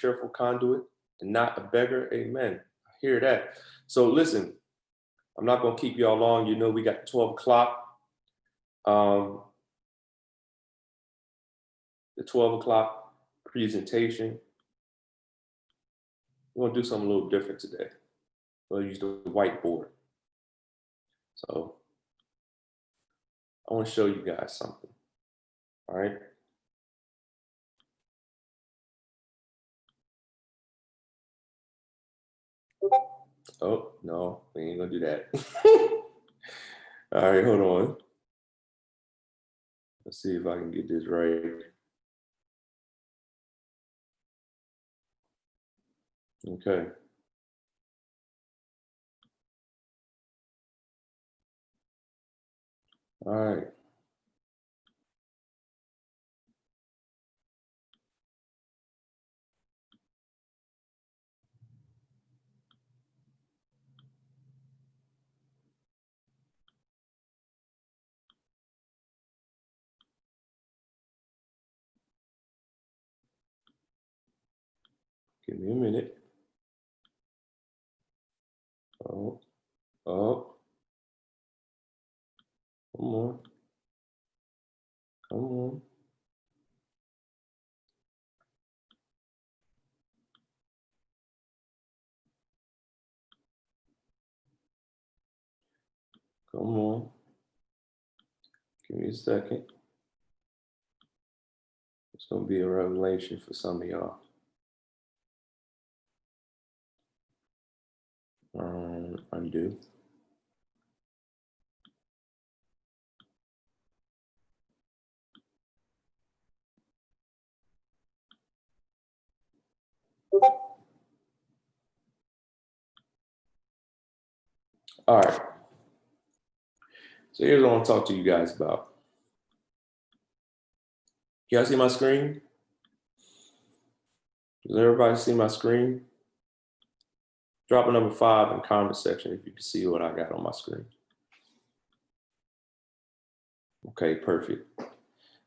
cheerful conduit and not a beggar. Amen. I hear that. So listen, I'm not going to keep y'all long. You know, we got 12 o'clock. The 12 o'clock presentation. We're going to do something a little different today. We'll use the whiteboard. So I want to show you guys something. All right. Oh, no, we ain't going to do that. All right, hold on. Let's see if I can get this right. Okay. All right. Give me a minute. Oh, oh. Come on. Come on. Come on. Give me a second. It's going to be a revelation for some of y'all. Undo. All right. So here's what I want to talk to you guys about. You guys see my screen? Does everybody see my screen? Drop a number 5 in the comment section if you can see what I got on my screen. Okay, perfect.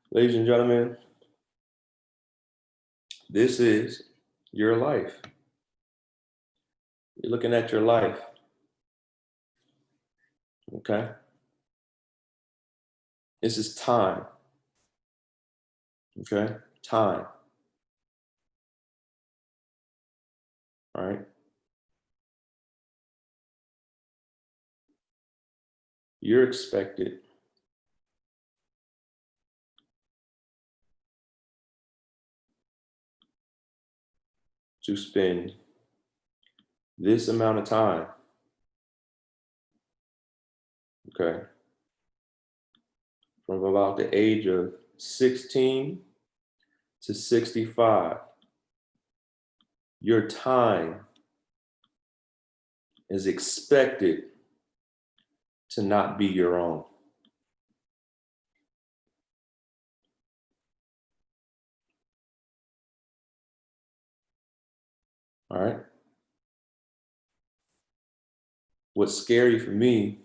Ladies and gentlemen, this is your life. You're looking at your life. Okay? This is time. Okay? Time. All right? You're expected to spend this amount of time, okay, from about the age of 16 to 65. Your time is expected to not be your own. All right? What's scary for me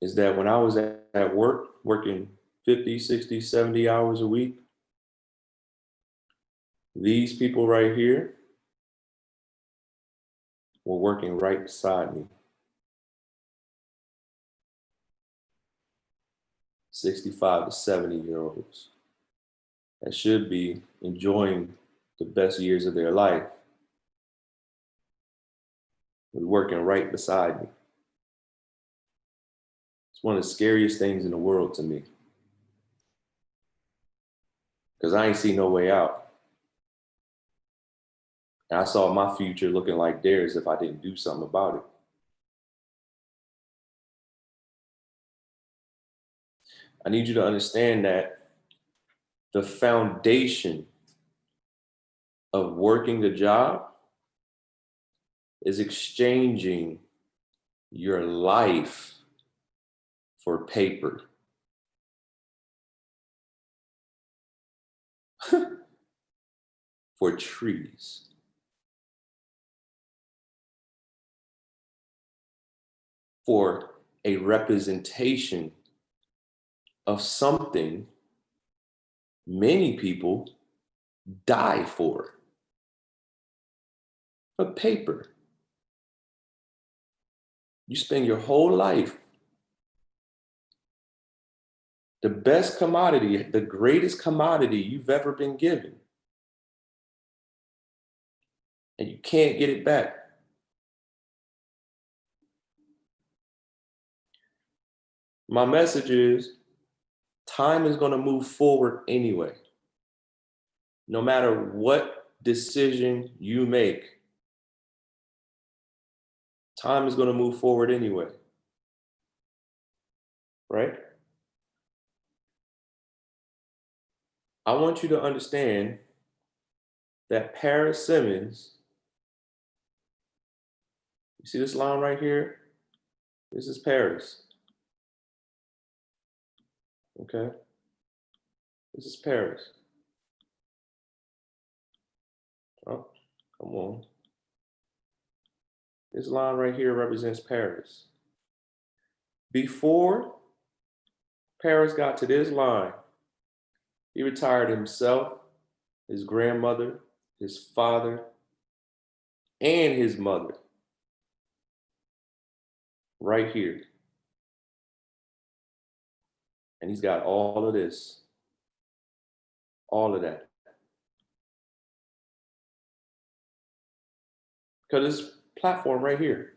is that when I was at work, working 50, 60, 70 hours a week, these people right here were working right beside me. 65 to 70-year-olds that should be enjoying the best years of their life were working right beside me. It's one of the scariest things in the world to me, because I ain't see no way out. And I saw my future looking like theirs if I didn't do something about it. I need you to understand that the foundation of working the job is exchanging your life for paper. For trees. For a representation of something many people die for a paper. You spend your whole life, the best commodity, the greatest commodity you've ever been given, and you can't get it back. My message is time is going to move forward anyway. No matter what decision you make, time is going to move forward anyway. Right? I want you to understand that Paris Simmons, you see this line right here? This is Paris. Okay? This is Paris. Oh, come on. This line right here represents Paris. Before Paris got to this line, he retired himself, his grandmother, his father, and his mother right here. And he's got all of this, all of that. Because this platform right here,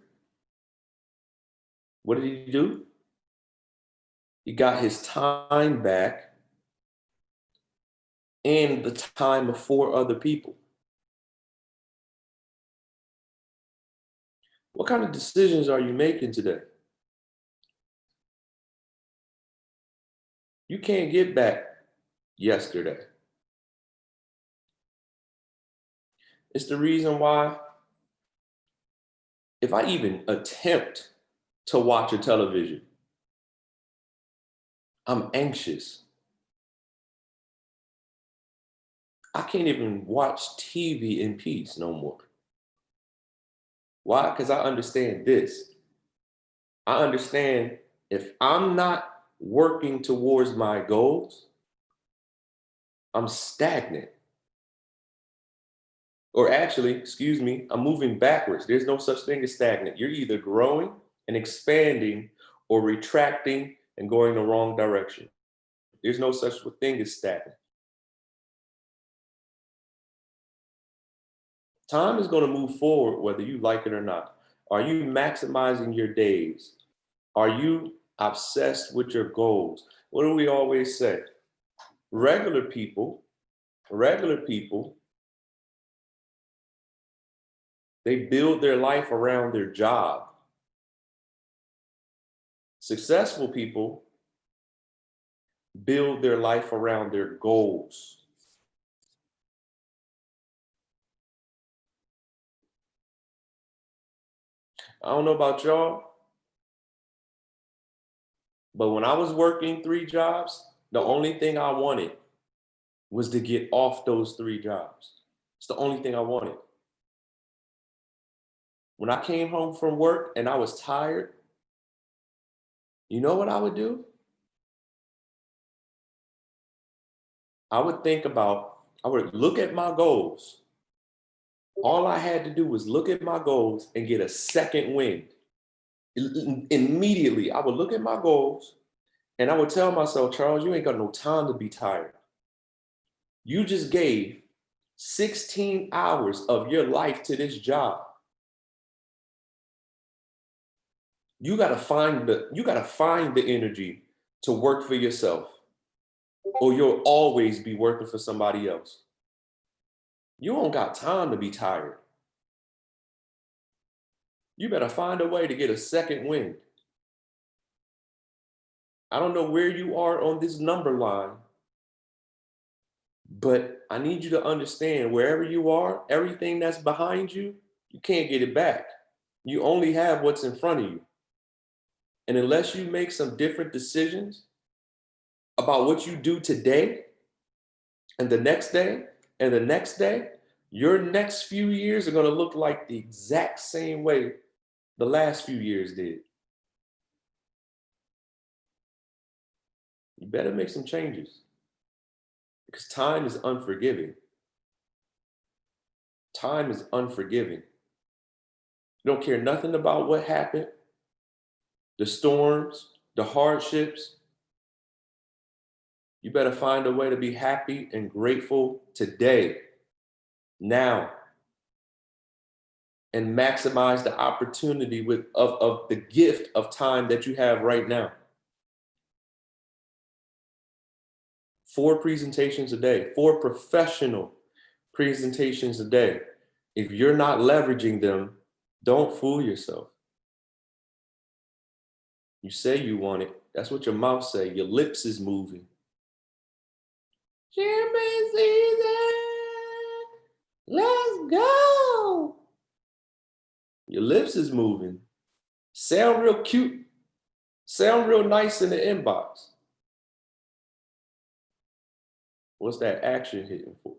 what did he do? He got his time back and the time of 4 other people. What kind of decisions are you making today? You can't get back yesterday. It's the reason why if I even attempt to watch a television, I'm anxious. I can't even watch TV in peace no more. Why? Because I understand this. I understand if I'm not working towards my goals, I'm stagnant. Or actually, excuse me, I'm moving backwards. There's no such thing as stagnant. You're either growing and expanding or retracting and going the wrong direction. There's no such thing as stagnant. Time is going to move forward whether you like it or not. Are you maximizing your days? Are you obsessed with your goals? What do we always say? Regular people, they build their life around their job. Successful people build their life around their goals. I don't know about y'all, but when I was working 3 jobs, the only thing I wanted was to get off those 3 jobs. It's the only thing I wanted. When I came home from work and I was tired, you know what I would do? I would look at my goals. All I had to do was look at my goals and get a second wind. Immediately, I would look at my goals and I would tell myself, Charles, you ain't got no time to be tired. You just gave 16 hours of your life to this job. You gotta find the energy to work for yourself, or you'll always be working for somebody else. You don't got time to be tired. You better find a way to get a second wind. I don't know where you are on this number line, but I need you to understand wherever you are, everything that's behind you, you can't get it back. You only have what's in front of you. And unless you make some different decisions about what you do today and the next day and the next day, your next few years are going to look like the exact same way the last few years did. You better make some changes because time is unforgiving. Time is unforgiving. You don't care nothing about what happened, the storms, the hardships. You better find a way to be happy and grateful today, now, and maximize the opportunity of the gift of time that you have right now. 4 presentations a day, 4 professional presentations a day. If you're not leveraging them, don't fool yourself. You say you want it. That's what your mouth say. Your lips is moving. Champagne season, let's go. Your lips is moving. Sound real cute. Sound real nice in the inbox. What's that action hitting for?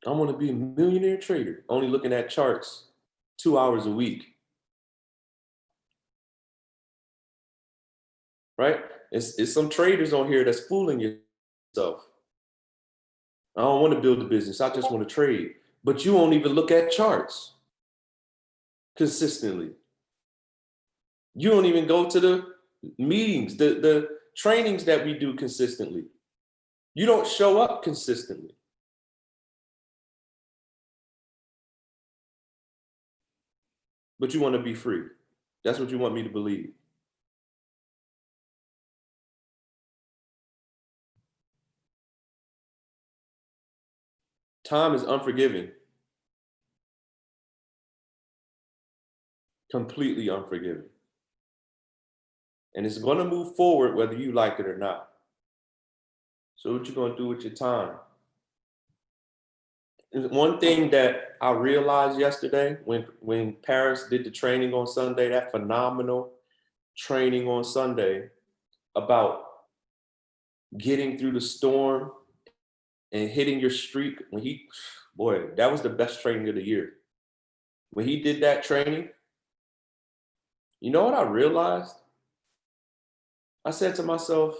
I want to be a millionaire trader, only looking at charts 2 hours a week. Right? It's some traders on here that's fooling yourself. I don't want to build a business. I just want to trade. But you won't even look at charts consistently. You don't even go to the meetings, the trainings that we do consistently. You don't show up consistently. But you want to be free. That's what you want me to believe. Time is unforgiving. Completely unforgiving. And it's going to move forward whether you like it or not. So what you going to do with your time? One thing that I realized yesterday when Paris did the training on Sunday, that phenomenal training on Sunday about getting through the storm and hitting your streak, boy, that was the best training of the year. When he did that training, you know what I realized? I said to myself,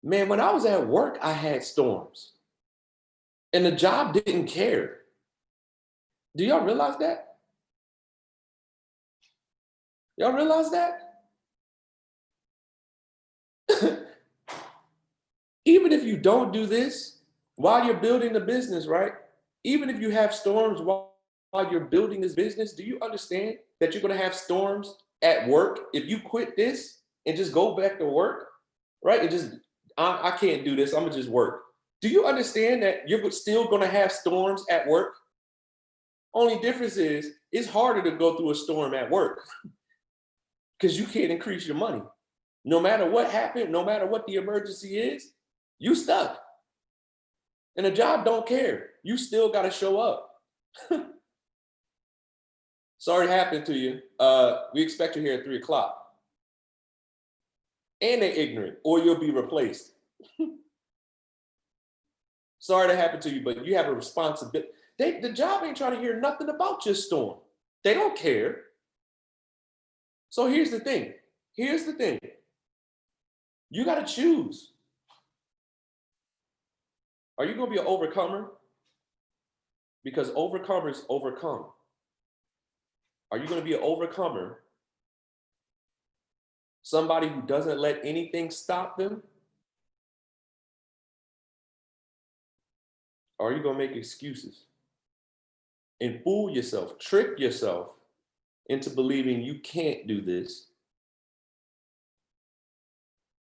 man, when I was at work, I had storms and the job didn't care. Do y'all realize that? Y'all realize that? Even if you don't do this while you're building the business, right? Even if you have storms while you're building this business, do you understand that you're going to have storms at work if you quit this and just go back to work, right? And just, I can't do this. I'm going to just work. Do you understand that you're still going to have storms at work? Only difference is it's harder to go through a storm at work because you can't increase your money. No matter what happened, no matter what the emergency is, you stuck. And the job don't care. You still got to show up. Sorry it happened to you. We expect you here at 3 o'clock. And they're ignorant, or you'll be replaced. Sorry that happened to you, but you have a responsibility. The job ain't trying to hear nothing about your storm. They don't care. So here's the thing. You got to choose. Are you going to be an overcomer? Because overcomers overcome. Are you going to be an overcomer? Somebody who doesn't let anything stop them? Or are you going to make excuses and fool yourself, trick yourself into believing you can't do this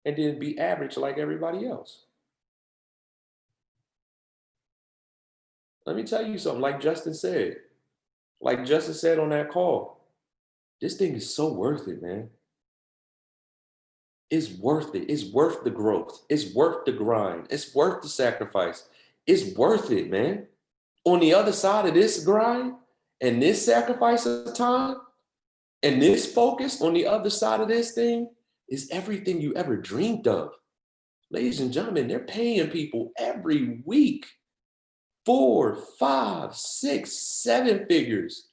and then be average like everybody else? Let me tell you something, like Justin said on that call, this thing is so worth it, man. It's worth it. It's worth the growth. It's worth the grind. It's worth the sacrifice. It's worth it, man. On the other side of this grind and this sacrifice of time and this focus on the other side of this thing is everything you ever dreamed of. Ladies and gentlemen, they're paying people every week 4, 5, 6, 7 figures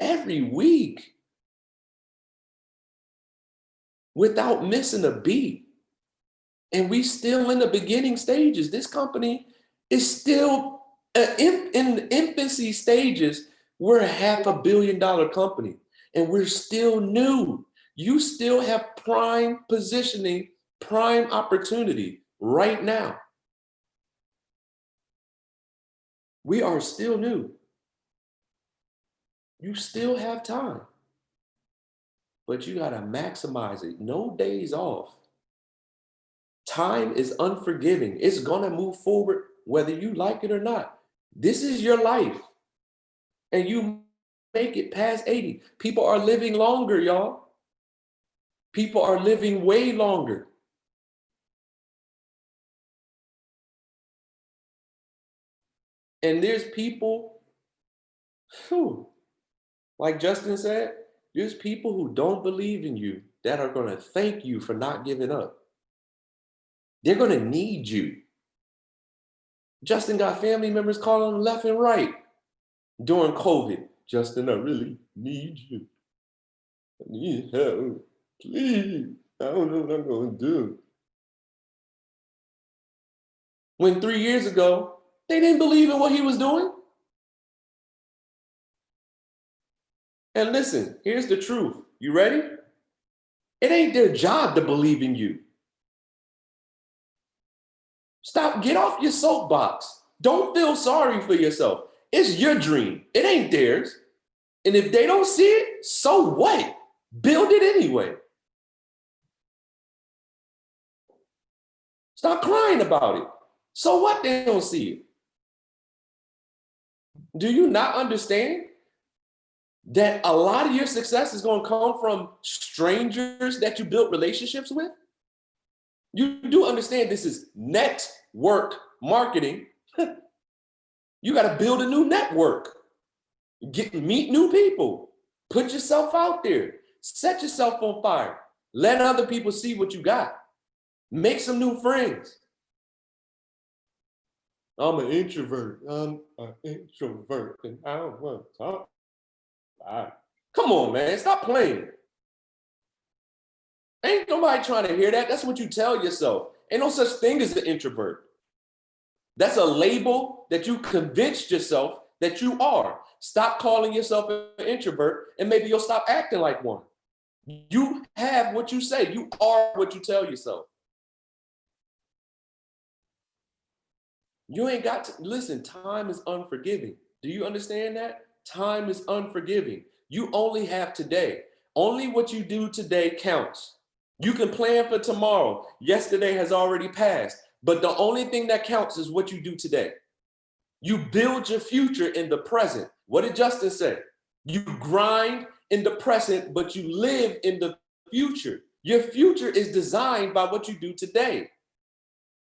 every week without missing a beat. And we still in the beginning stages. This company is still in the infancy stages. We're a $500 million company and we're still new. You still have prime positioning, prime opportunity right now. We are still new. You still have time, but you got to maximize it. No days off. Time is unforgiving. It's going to move forward whether you like it or not. This is your life. And you make it past 80. People are living longer, y'all. People are living way longer. And there's people, like Justin said, there's people who don't believe in you that are going to thank you for not giving up. They're going to need you. Justin got family members calling him left and right during COVID. Justin, I really need you. I need help. Please. I don't know what I'm going to do. When 3 years ago, they didn't believe in what he was doing. And listen, here's the truth. You ready? It ain't their job to believe in you. Stop, get off your soapbox. Don't feel sorry for yourself. It's your dream. It ain't theirs. And if they don't see it, so what? Build it anyway. Stop crying about it. So what they don't see it? Do you not understand that a lot of your success is going to come from strangers that you built relationships with? You do understand this is network marketing. You got to build a new network. Meet new people. Put yourself out there. Set yourself on fire. Let other people see what you got. Make some new friends. I'm an introvert. And I don't want to talk. Come on, man. Stop playing. Ain't nobody trying to hear that. That's what you tell yourself. Ain't no such thing as an introvert. That's a label that you convinced yourself that you are. Stop calling yourself an introvert and maybe you'll stop acting like one. You have what you say. You are what you tell yourself. You ain't got to, listen, time is unforgiving. Do you understand that? Time is unforgiving. You only have today. Only what you do today counts. You can plan for tomorrow. Yesterday has already passed. But the only thing that counts is what you do today. You build your future in the present. What did Justin say? You grind in the present, but you live in the future. Your future is designed by what you do today.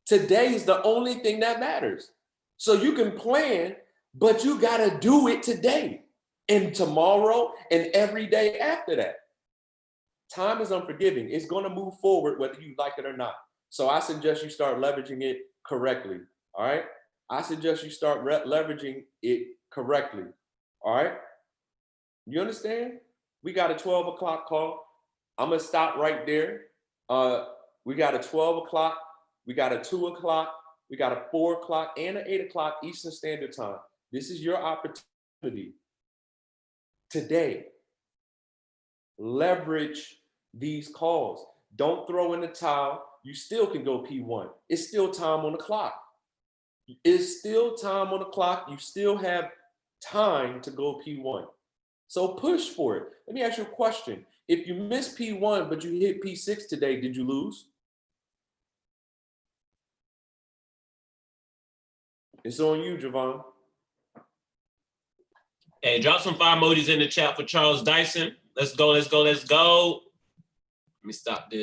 Today is the only thing that matters. So you can plan, but you got to do it today and tomorrow and every day after that. Time is unforgiving. It's going to move forward whether you like it or not. So I suggest you start leveraging it correctly. All right. I suggest you start leveraging it correctly. All right. You understand? We got a 12 o'clock call. I'm going to stop right there. We got a 12 o'clock. We got a 2 o'clock. We got a 4 o'clock and an 8 o'clock Eastern Standard Time. This is your opportunity today. Leverage these calls. Don't throw in the towel. You still can go P1. It's still time on the clock. It's still time on the clock. You still have time to go P1. So push for it. Let me ask you a question. If you miss P1, but you hit P6 today, did you lose? It's on you, Javon. Hey, drop some fire emojis in the chat for Charles Dyson. Let's go, let's go, let's go. Let me stop this.